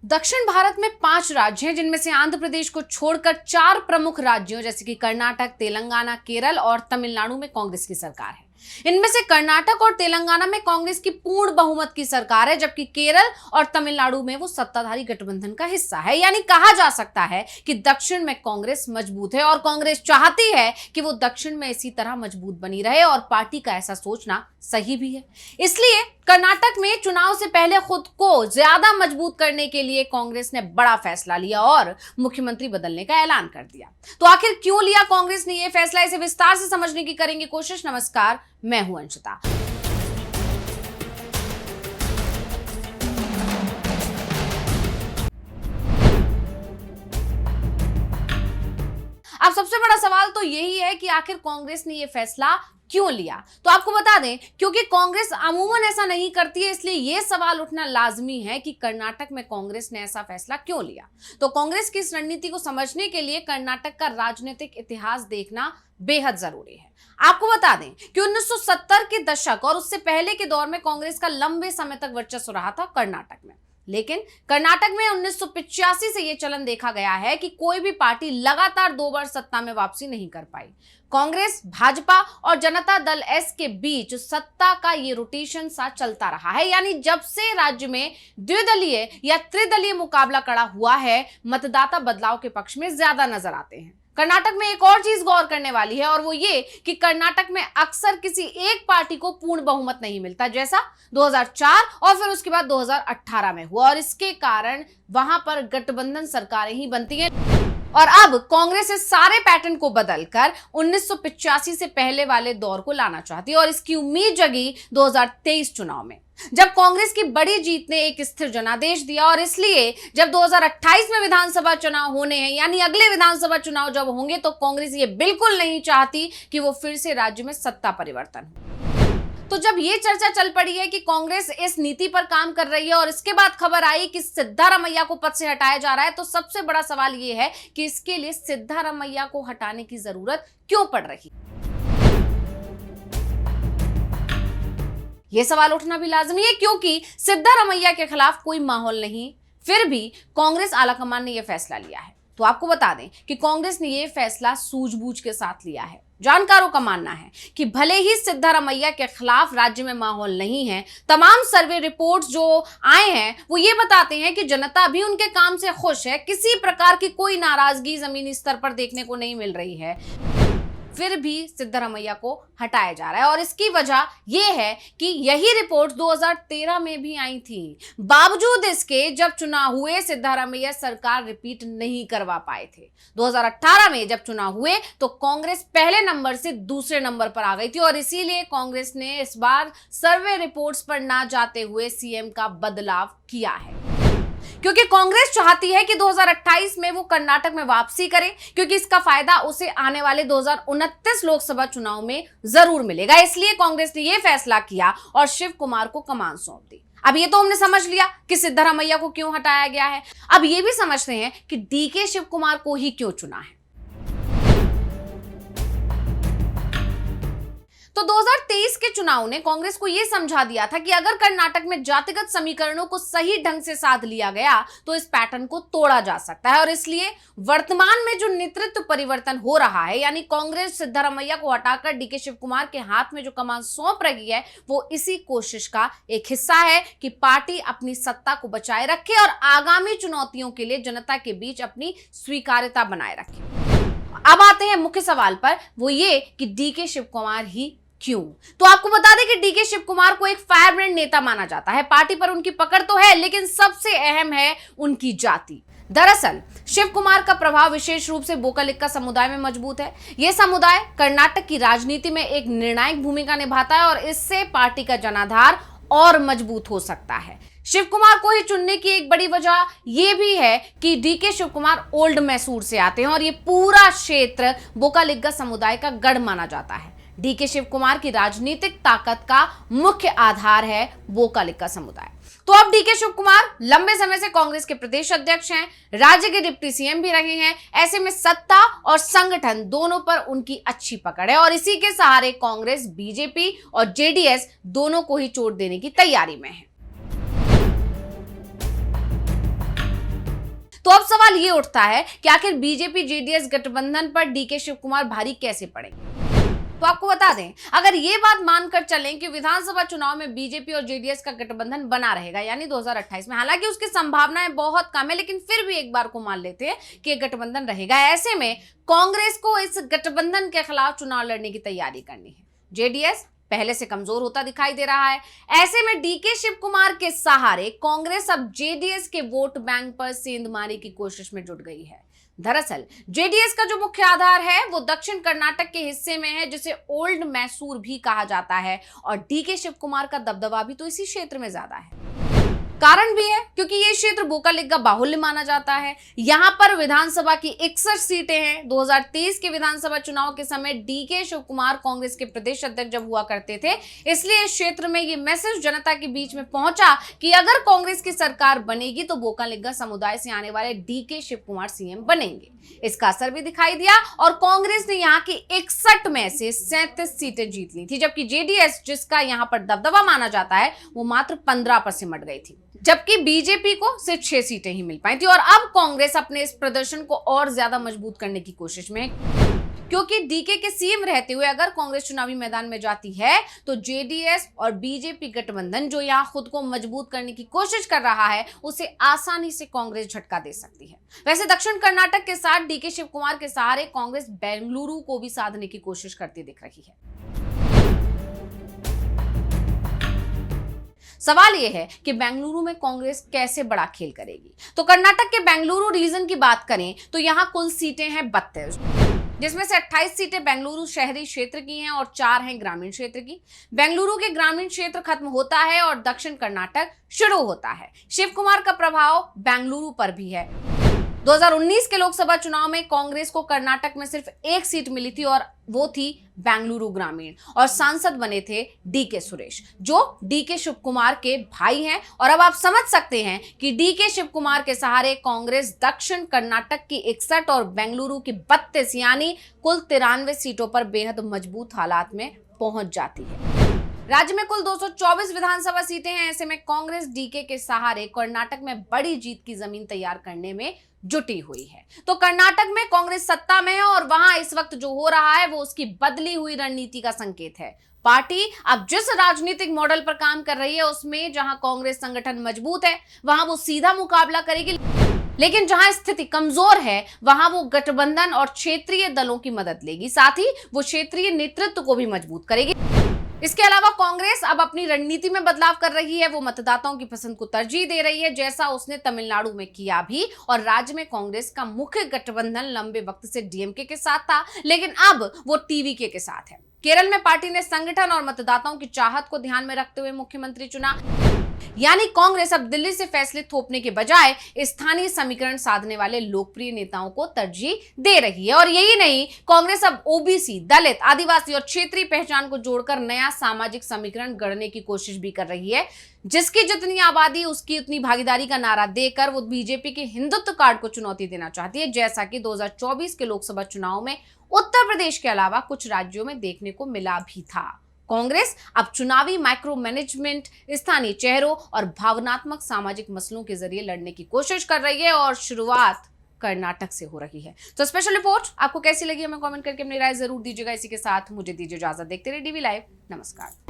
दक्षिण भारत में 5 राज्य हैं, जिनमें से आंध्र प्रदेश को छोड़कर 4 प्रमुख राज्यों जैसे कि कर्नाटक, तेलंगाना, केरल और तमिलनाडु में कांग्रेस की सरकार है। इनमें से कर्नाटक और तेलंगाना में कांग्रेस की पूर्ण बहुमत की सरकार है, जबकि केरल और तमिलनाडु में वो सत्ताधारी गठबंधन का हिस्सा है। यानी कहा जा सकता है कि दक्षिण में कांग्रेस मजबूत है और कांग्रेस चाहती है कि वो दक्षिण में इसी तरह मजबूत बनी रहे और पार्टी का ऐसा सोचना सही भी है। इसलिए कर्नाटक में चुनाव से पहले खुद को ज्यादा मजबूत करने के लिए कांग्रेस ने बड़ा फैसला लिया और मुख्यमंत्री बदलने का ऐलान कर दिया। तो आखिर क्यों लिया कांग्रेस ने यह फैसला, इसे विस्तार से समझने की करेंगे कोशिश। नमस्कार, मैं हूं अंशिता। अब सबसे बड़ा सवाल तो यही है कि आखिर कांग्रेस ने यह फैसला क्यों लिया। तो आपको बता दें, क्योंकि कांग्रेस अमूमन ऐसा नहीं करती है, इसलिए यह सवाल उठना लाजमी है कि कर्नाटक में कांग्रेस ने ऐसा फैसला क्यों लिया। तो कांग्रेस की इस रणनीति को समझने के लिए कर्नाटक का राजनीतिक इतिहास देखना बेहद जरूरी है। आपको बता दें कि 1970 के दशक और उससे पहले के दौर में कांग्रेस का लंबे समय तक वर्चस्व रहा था कर्नाटक में। लेकिन कर्नाटक में 1985 से यह चलन देखा गया है कि कोई भी पार्टी लगातार 2 बार सत्ता में वापसी नहीं कर पाई। कांग्रेस, भाजपा और जनता दल एस के बीच सत्ता का ये रोटेशन सा चलता रहा है। यानी जब से राज्य में द्विदलीय या त्रिदलीय मुकाबला खड़ा हुआ है, मतदाता बदलाव के पक्ष में ज्यादा नजर आते हैं। कर्नाटक में एक और चीज गौर करने वाली है और वो ये कि कर्नाटक में अक्सर किसी एक पार्टी को पूर्ण बहुमत नहीं मिलता, जैसा 2004 और फिर उसके बाद 2018 में हुआ, और इसके कारण वहां पर गठबंधन सरकारें ही बनती हैं। और अब कांग्रेस इस सारे पैटर्न को बदलकर 1985 से पहले वाले दौर को लाना चाहती है और इसकी उम्मीद जगी 2023 चुनाव में, जब कांग्रेस की बड़ी जीत ने एक स्थिर जनादेश दिया। और इसलिए जब 2028 में विधानसभा चुनाव होने हैं, यानी अगले विधानसभा चुनाव जब होंगे, तो कांग्रेस ये बिल्कुल नहीं चाहती कि वो फिर से राज्य में सत्ता परिवर्तन हो। तो जब ये चर्चा चल पड़ी है कि कांग्रेस इस नीति पर काम कर रही है और इसके बाद खबर आई कि सिद्धारमैया को पद से हटाया जा रहा है, तो सबसे बड़ा सवाल ये है कि इसके लिए सिद्धारमैया को हटाने की जरूरत क्यों पड़ रही। यह सवाल उठना भी लाजमी है, क्योंकि सिद्धारमैया के खिलाफ कोई माहौल नहीं, फिर भी कांग्रेस आलाकमान ने यह फैसला लिया है। तो आपको बता दें कि कांग्रेस ने यह फैसला सूझबूझ के साथ लिया है। जानकारों का मानना है कि भले ही सिद्धारमैया के खिलाफ राज्य में माहौल नहीं है, तमाम सर्वे रिपोर्ट्स जो आए हैं वो ये बताते हैं कि जनता भी उनके काम से खुश है, किसी प्रकार की कोई नाराजगी जमीनी स्तर पर देखने को नहीं मिल रही है, फिर भी सिद्धारमैया को हटाया जा रहा है। और इसकी वजह यह है कि यही रिपोर्ट 2013 में भी आई थी। बावजूद इसके जब चुनाव हुए, सिद्धारमैया सरकार रिपीट नहीं करवा पाए थे। 2018 में जब चुनाव हुए तो कांग्रेस पहले नंबर से दूसरे नंबर पर आ गई थी और इसीलिए कांग्रेस ने इस बार सर्वे रिपोर्ट्स पर ना जाते हुए सीएम का बदलाव किया है, क्योंकि कांग्रेस चाहती है कि 2028 में वो कर्नाटक में वापसी करे, क्योंकि इसका फायदा उसे आने वाले 2029 लोकसभा चुनाव में जरूर मिलेगा। इसलिए कांग्रेस ने यह फैसला किया और शिव कुमार को कमान सौंप दी। अब ये तो हमने समझ लिया कि सिद्धारमैया को क्यों हटाया गया है। अब ये भी समझते हैं कि डीके शिव कुमार को ही क्यों चुना है। तो 2023 के चुनाव ने कांग्रेस को यह समझा दिया था कि अगर कर्नाटक में जातिगत समीकरणों को सही ढंग से साध लिया गया तो इस पैटर्न को तोड़ा जा सकता है। और इसलिए वर्तमान में जो नेतृत्व परिवर्तन हो रहा है, यानी कांग्रेस सिद्धारमैया को हटाकर डीके शिव कुमार के हाथ में जो कमान सौंप रही है, वो इसी कोशिश का एक हिस्सा है कि पार्टी अपनी सत्ता को बचाए रखे और आगामी चुनौतियों के लिए जनता के बीच अपनी स्वीकार्यता बनाए रखे। अब आते हैं मुख्य सवाल पर, वो ये कि डीके शिव कुमार ही क्यों। तो आपको बता दें कि डीके शिव कुमार को एक फायरब्रांड नेता माना जाता है। पार्टी पर उनकी पकड़ तो है, लेकिन सबसे अहम है उनकी जाति। दरअसल शिव कुमार का प्रभाव विशेष रूप से बोकालिक्का समुदाय में मजबूत है। यह समुदाय कर्नाटक की राजनीति में एक निर्णायक भूमिका निभाता है और इससे पार्टी का जनाधार और मजबूत हो सकता है। शिव कुमार को ही चुनने की एक बड़ी वजह यह भी है कि डीके शिव कुमार ओल्ड मैसूर से आते हैं और ये पूरा क्षेत्र बोकालिक्का समुदाय का गढ़ माना जाता है। डीके शिव कुमार की राजनीतिक ताकत का मुख्य आधार है बोकालिक्का समुदाय। तो अब डीके शिव कुमार लंबे समय से कांग्रेस के प्रदेश अध्यक्ष हैं, राज्य के डिप्टी सीएम भी रहे हैं। ऐसे में सत्ता और संगठन दोनों पर उनकी अच्छी पकड़ है और इसी के सहारे कांग्रेस, बीजेपी और जेडीएस दोनों को ही चोट देने की तैयारी में है। तो अब सवाल ये उठता है कि आखिर बीजेपी जेडीएस गठबंधन पर डीके शिव कुमार भारी कैसे पड़ेंगे। तो आपको बता दें, अगर ये बात मानकर चलें कि विधानसभा चुनाव में बीजेपी और जेडीएस का गठबंधन बना रहेगा यानी 2028 में, हालांकि उसकी संभावनाएं बहुत कम है, लेकिन फिर भी एक बार को मान लेते हैं कि ये गठबंधन रहेगा। ऐसे में कांग्रेस को इस गठबंधन के खिलाफ चुनाव लड़ने की तैयारी करनी है। जेडीएस पहले से कमजोर होता दिखाई दे रहा है। ऐसे में डीके शिव कुमार के सहारे कांग्रेस अब जेडीएस के वोट बैंक पर सेंधमारी की कोशिश में जुट गई है। दरअसल जेडीएस का जो मुख्य आधार है वो दक्षिण कर्नाटक के हिस्से में है, जिसे ओल्ड मैसूर भी कहा जाता है, और डीके शिव कुमार का दबदबा भी तो इसी क्षेत्र में ज्यादा है। कारण भी है क्योंकि ये क्षेत्र बोकालिक का बाहुल्य माना जाता है। यहां पर विधानसभा की 61 सीटें हैं। 2023 के विधानसभा चुनाव के समय डीके शिव कुमार कांग्रेस के प्रदेश अध्यक्ष जब हुआ करते थे, इसलिए इस क्षेत्र में ये मैसेज जनता के बीच में पहुंचा कि अगर कांग्रेस की सरकार बनेगी तो बोकालिक समुदाय से आने वाले डीके शिव कुमार सीएम बनेंगे। इसका असर भी दिखाई दिया और कांग्रेस ने यहाँ की 61 में से 37 सीटें जीत ली थी, जबकि जेडीएस, जिसका यहाँ पर दबदबा माना जाता है, वो मात्र 15 पर सिमट गई थी, जबकि बीजेपी को सिर्फ 6 सीटें ही मिल पाई थी। और अब कांग्रेस अपने इस प्रदर्शन को और ज्यादा मजबूत करने की कोशिश में है, क्योंकि डीके के सीएम रहते हुए अगर कांग्रेस चुनावी मैदान में जाती है तो जेडीएस और बीजेपी गठबंधन जो यहां खुद को मजबूत करने की कोशिश कर रहा है, उसे आसानी से कांग्रेस झटका दे सकती है। वैसे दक्षिण कर्नाटक के साथ डीके शिव कुमार के सहारे कांग्रेस बेंगलुरु को भी साधने की कोशिश करती दिख रही है। सवाल यह है कि बेंगलुरु में कांग्रेस कैसे बड़ा खेल करेगी। तो कर्नाटक के बेंगलुरु रीजन की बात करें तो यहां कुल सीटें हैं 32, जिसमें से 28 सीटें बेंगलुरु शहरी क्षेत्र की हैं और 4 हैं ग्रामीण क्षेत्र की। बेंगलुरु के ग्रामीण क्षेत्र खत्म होता है और दक्षिण कर्नाटक शुरू होता है। शिव कुमार का प्रभाव बेंगलुरु पर भी है। 2019 के लोकसभा चुनाव में कांग्रेस को कर्नाटक में सिर्फ 1 सीट मिली थी और वो थी बेंगलुरु ग्रामीण, और सांसद बने थे डीके सुरेश, जो डीके शिव कुमार के भाई हैं। और अब आप समझ सकते हैं कि डीके शिव कुमार के सहारे कांग्रेस दक्षिण कर्नाटक की 61 और बेंगलुरु की 32 यानी कुल 93 सीटों पर बेहद मजबूत हालात में पहुंच जाती है। राज्य में कुल 224 विधानसभा सीटें हैं। ऐसे में कांग्रेस डीके के सहारे कर्नाटक में बड़ी जीत की जमीन तैयार करने में जुटी हुई है। तो कर्नाटक में कांग्रेस सत्ता में है और वहां इस वक्त जो हो रहा है वो उसकी बदली हुई रणनीति का संकेत है। पार्टी अब जिस राजनीतिक मॉडल पर काम कर रही है उसमें जहां कांग्रेस संगठन मजबूत है वहां वो सीधा मुकाबला करेगी, लेकिन जहां स्थिति कमजोर है वहां वो गठबंधन और क्षेत्रीय दलों की मदद लेगी, साथ ही वो क्षेत्रीय नेतृत्व को भी मजबूत करेगी। इसके अलावा कांग्रेस अब अपनी रणनीति में बदलाव कर रही है। वो मतदाताओं की पसंद को तरजीह दे रही है, जैसा उसने तमिलनाडु में किया भी। और राज्य में कांग्रेस का मुख्य गठबंधन लंबे वक्त से डीएमके के साथ था, लेकिन अब वो टीवीके के साथ है। केरल में पार्टी ने संगठन और मतदाताओं की चाहत को ध्यान में रखते हुए मुख्यमंत्री चुना, यानी कांग्रेस अब दिल्ली से फैसले थोपने के बजाय स्थानीय समीकरण साधने वाले लोकप्रिय नेताओं को तरजीह दे रही है। और यही नहीं, कांग्रेस अब ओबीसी, दलित, आदिवासी और क्षेत्रीय पहचान को जोड़कर नया सामाजिक समीकरण गढ़ने की कोशिश भी कर रही है। जिसकी जितनी आबादी उसकी उतनी भागीदारी का नारा देकर वो बीजेपी के हिंदुत्व कार्ड को चुनौती देना चाहती है, जैसा कि 2024 के लोकसभा चुनाव में उत्तर प्रदेश के अलावा कुछ राज्यों में देखने को मिला भी था। कांग्रेस अब चुनावी माइक्रो मैनेजमेंट, स्थानीय चेहरों और भावनात्मक सामाजिक मसलों के जरिए लड़ने की कोशिश कर रही है और शुरुआत कर्नाटक से हो रही है। तो स्पेशल रिपोर्ट आपको कैसी लगी हमें कमेंट करके अपनी राय जरूर दीजिएगा। इसी के साथ मुझे दीजिए इजाजत। देखते रहिए डीवी लाइव। नमस्कार।